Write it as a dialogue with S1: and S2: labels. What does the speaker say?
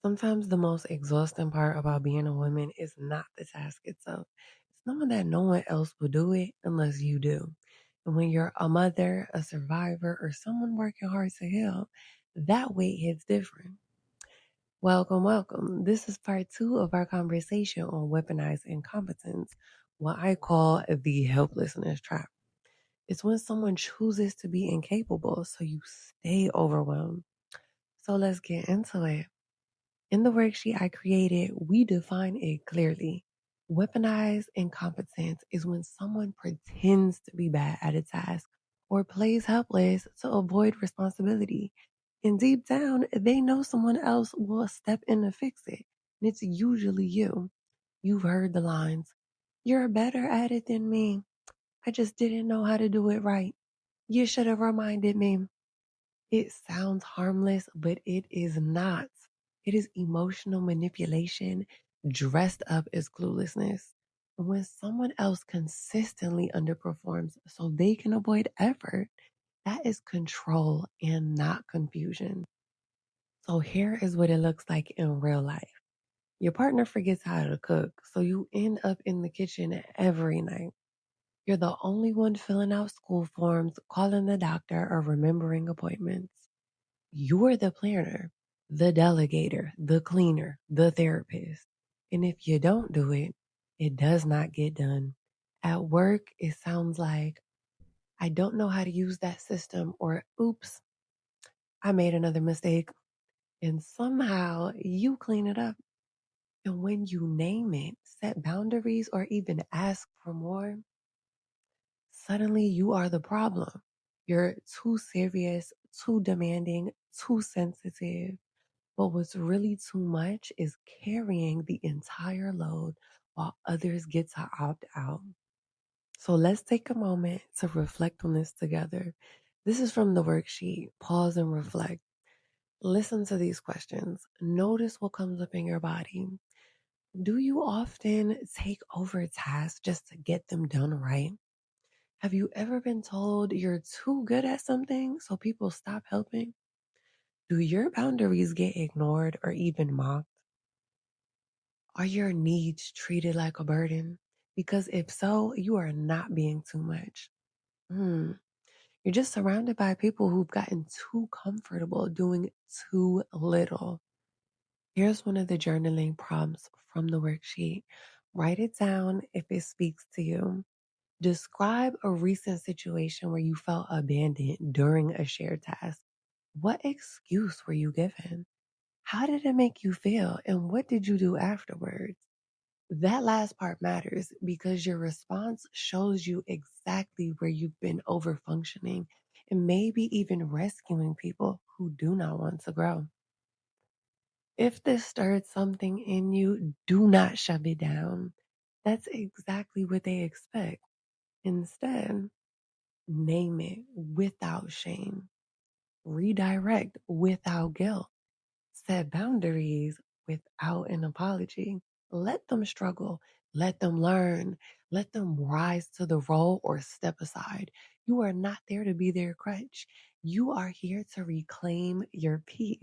S1: Sometimes the most exhausting part about being a woman is not the task itself. It's knowing that no one else will do it unless you do. And when you're a mother, a survivor, or someone working hard to heal, that weight hits different. Welcome, welcome. This is part two of our conversation on weaponized incompetence, what I call the helplessness trap. It's when someone chooses to be incapable, so you stay overwhelmed. So let's get into it. In the worksheet I created, we define it clearly. Weaponized incompetence is when someone pretends to be bad at a task or plays helpless to avoid responsibility. And deep down, they know someone else will step in to fix it. And it's usually you. You've heard the lines, "You're better at it than me. I just didn't know how to do it right. You should have reminded me." It sounds harmless, but it is not. It is emotional manipulation dressed up as cluelessness. When someone else consistently underperforms so they can avoid effort, that is control and not confusion. So here is what it looks like in real life. Your partner forgets how to cook, so you end up in the kitchen every night. You're the only one filling out school forms, calling the doctor, or remembering appointments. You're the planner, the delegator, the cleaner, the therapist. And if you don't do it, it does not get done. At work, it sounds like, "I don't know how to use that system," or "Oops, I made another mistake." And somehow you clean it up. And when you name it, set boundaries, or even ask for more, suddenly you are the problem. You're too serious, too demanding, too sensitive. But what's really too much is carrying the entire load while others get to opt out. So let's take a moment to reflect on this together. This is from the worksheet. Pause and reflect. Listen to these questions. Notice what comes up in your body. Do you often take over tasks just to get them done right? Have you ever been told you're too good at something so people stop helping? Do your boundaries get ignored or even mocked? Are your needs treated like a burden? Because if so, you are not being too much. Hmm. You're just surrounded by people who've gotten too comfortable doing too little. Here's one of the journaling prompts from the worksheet. Write it down if it speaks to you. Describe a recent situation where you felt abandoned during a shared task. What excuse were you given? How did it make you feel? And what did you do afterwards? That last part matters because your response shows you exactly where you've been over functioning and maybe even rescuing people who do not want to grow. If this stirred something in you, do not shove it down. That's exactly what they expect. Instead, name it without shame, redirect without guilt, set boundaries without an apology. Let them struggle. Let them learn. Let them rise to the role or step aside. You are not there to be their crutch. You are here to reclaim your peace.